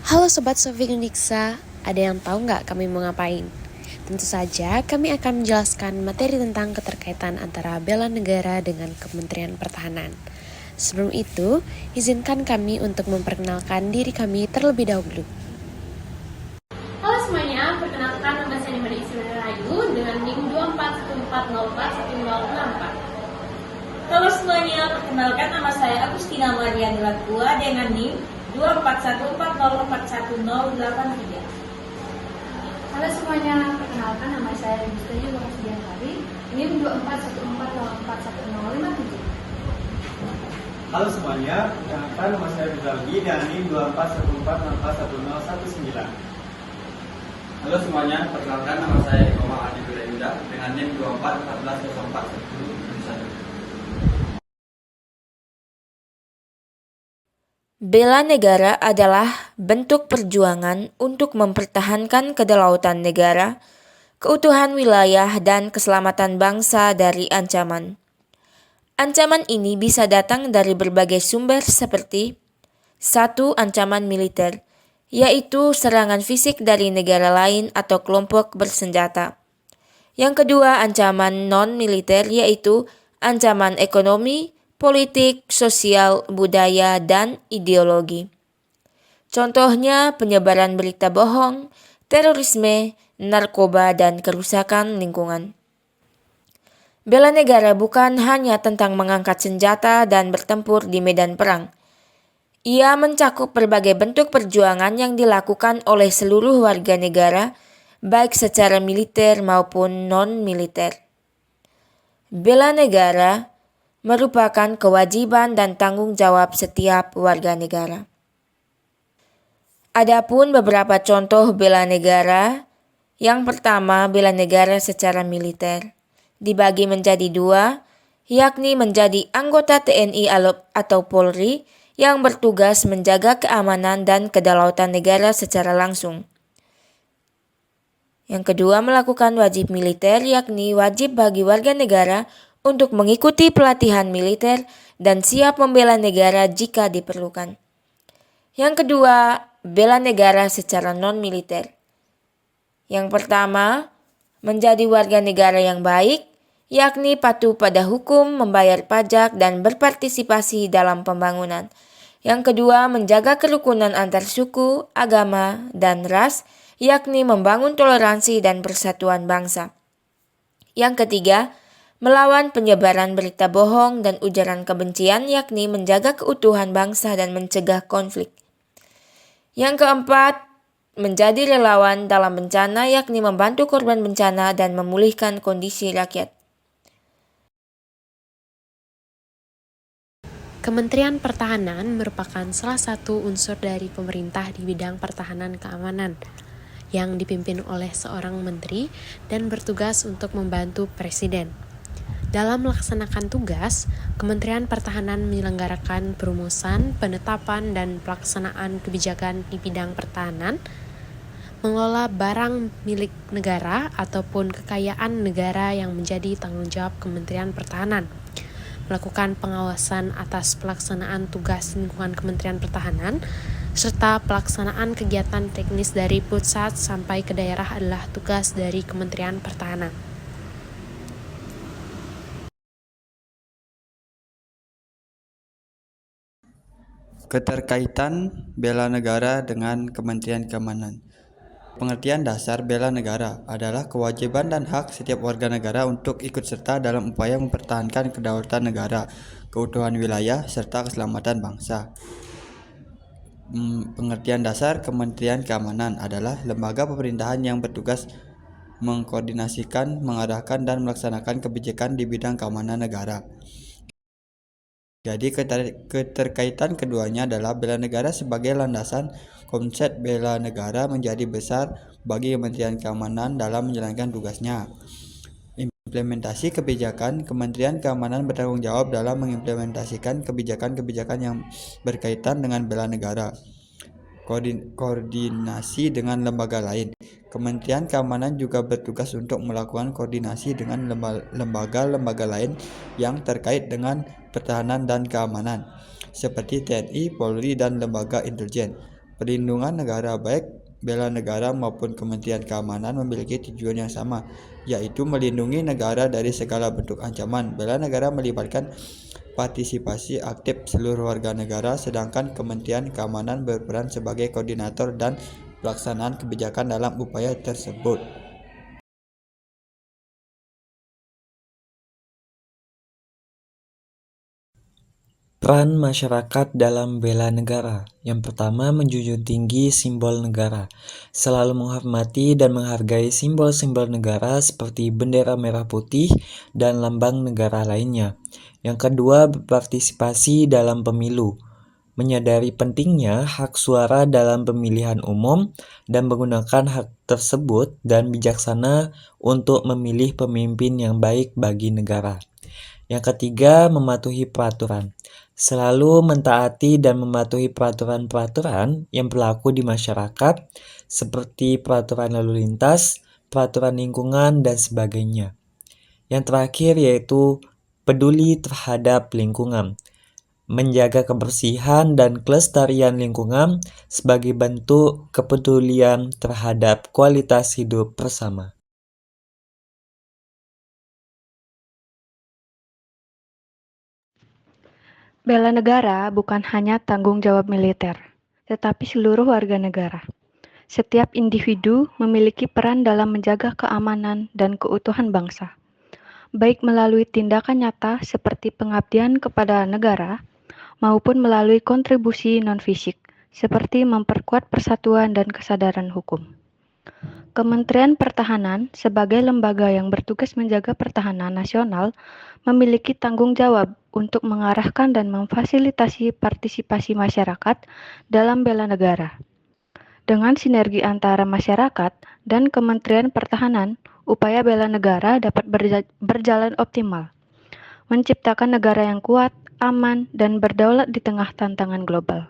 Halo Sobat Sofi Uniksa, ada yang tahu nggak kami mau ngapain? Tentu saja kami akan menjelaskan materi tentang keterkaitan antara bela negara dengan Kementerian Pertahanan. Sebelum itu, izinkan kami untuk memperkenalkan diri kami terlebih dahulu. Halo semuanya, perkenalkan nama saya Nimade Ismail Rahayu dengan NIM 241404164. Halo semuanya, perkenalkan nama saya Agustina Maria Delacua dengan NIM 241404183. Halo semuanya, perkenalkan nama saya Rebista Yulo Sudiantari, NIM 241404157. Halo semuanya, perkenalkan nama saya Rizaldi dan NIM 241404119. Halo semuanya, perkenalkan nama saya Muhammad Adi Yuda dengan NIM 2414041. Bela negara adalah bentuk perjuangan untuk mempertahankan kedaulatan negara, keutuhan wilayah, dan keselamatan bangsa dari ancaman. Ancaman ini bisa datang dari berbagai sumber seperti 1. Ancaman militer, yaitu serangan fisik dari negara lain atau kelompok bersenjata. Yang kedua, ancaman non-militer, yaitu ancaman ekonomi, politik, sosial, budaya, dan ideologi. Contohnya penyebaran berita bohong, terorisme, narkoba, dan kerusakan lingkungan. Bela negara bukan hanya tentang mengangkat senjata dan bertempur di medan perang. Ia mencakup berbagai bentuk perjuangan yang dilakukan oleh seluruh warga negara, baik secara militer maupun non-militer. Bela negara merupakan kewajiban dan tanggung jawab setiap warga negara. Adapun beberapa contoh bela negara. Yang pertama, bela negara secara militer dibagi menjadi dua, yakni menjadi anggota TNI atau Polri yang bertugas menjaga keamanan dan kedaulatan negara secara langsung. Yang kedua, melakukan wajib militer, yakni wajib bagi warga negara untuk mengikuti pelatihan militer dan siap membela negara jika diperlukan. Yang kedua, bela negara secara non-militer. Yang pertama, menjadi warga negara yang baik, yakni patuh pada hukum, membayar pajak, dan berpartisipasi dalam pembangunan. Yang kedua, menjaga kerukunan antar suku, agama, dan ras, yakni membangun toleransi dan persatuan bangsa. Yang ketiga, melawan penyebaran berita bohong dan ujaran kebencian, yakni menjaga keutuhan bangsa dan mencegah konflik. Yang keempat, menjadi relawan dalam bencana, yakni membantu korban bencana dan memulihkan kondisi rakyat. Kementerian Pertahanan merupakan salah satu unsur dari pemerintah di bidang pertahanan keamanan yang dipimpin oleh seorang menteri dan bertugas untuk membantu presiden. Dalam melaksanakan tugas, Kementerian Pertahanan menyelenggarakan perumusan, penetapan, dan pelaksanaan kebijakan di bidang pertahanan, mengelola barang milik negara ataupun kekayaan negara yang menjadi tanggung jawab Kementerian Pertahanan, melakukan pengawasan atas pelaksanaan tugas lingkungan Kementerian Pertahanan, serta pelaksanaan kegiatan teknis dari pusat sampai ke daerah adalah tugas dari Kementerian Pertahanan. Keterkaitan bela negara dengan Kementerian Keamanan. Pengertian dasar bela negara adalah kewajiban dan hak setiap warga negara untuk ikut serta dalam upaya mempertahankan kedaulatan negara, keutuhan wilayah, serta keselamatan bangsa. Pengertian dasar Kementerian Keamanan adalah lembaga pemerintahan yang bertugas mengkoordinasikan, mengarahkan, dan melaksanakan kebijakan di bidang keamanan negara. Jadi keterkaitan keduanya adalah bela negara sebagai landasan. Konsep bela negara menjadi besar bagi Kementerian Keamanan dalam menjalankan tugasnya. Implementasi kebijakan. Kementerian Keamanan bertanggung jawab dalam mengimplementasikan kebijakan-kebijakan yang berkaitan dengan bela negara. koordinasi dengan lembaga lain. Kementerian Keamanan juga bertugas untuk melakukan koordinasi dengan lembaga-lembaga lain yang terkait dengan pertahanan dan keamanan, seperti TNI, Polri, dan lembaga intelijen. Perlindungan negara, baik bela negara maupun Kementerian Keamanan, memiliki tujuan yang sama, yaitu melindungi negara dari segala bentuk ancaman. Bela negara melibatkan partisipasi aktif seluruh warga negara, sedangkan Kementerian Keamanan berperan sebagai koordinator dan pelaksanaan kebijakan dalam upaya tersebut. Peran masyarakat dalam bela negara. Yang pertama, menjunjung tinggi simbol negara. Selalu menghormati dan menghargai simbol-simbol negara seperti bendera merah putih dan lambang negara lainnya. Yang kedua, berpartisipasi dalam pemilu. Menyadari pentingnya hak suara dalam pemilihan umum dan menggunakan hak tersebut dan bijaksana untuk memilih pemimpin yang baik bagi negara. Yang ketiga, mematuhi peraturan. Selalu mentaati dan mematuhi peraturan-peraturan yang berlaku di masyarakat, seperti peraturan lalu lintas, peraturan lingkungan, dan sebagainya. Yang terakhir yaitu peduli terhadap lingkungan. Menjaga kebersihan dan kelestarian lingkungan sebagai bentuk kepedulian terhadap kualitas hidup bersama. Bela negara bukan hanya tanggung jawab militer, tetapi seluruh warga negara. Setiap individu memiliki peran dalam menjaga keamanan dan keutuhan bangsa, baik melalui tindakan nyata seperti pengabdian kepada negara, maupun melalui kontribusi non-fisik, seperti memperkuat persatuan dan kesadaran hukum. Kementerian Pertahanan sebagai lembaga yang bertugas menjaga pertahanan nasional memiliki tanggung jawab untuk mengarahkan dan memfasilitasi partisipasi masyarakat dalam bela negara. Dengan sinergi antara masyarakat dan Kementerian Pertahanan, upaya bela negara dapat berjalan optimal, menciptakan negara yang kuat, aman, dan berdaulat di tengah tantangan global.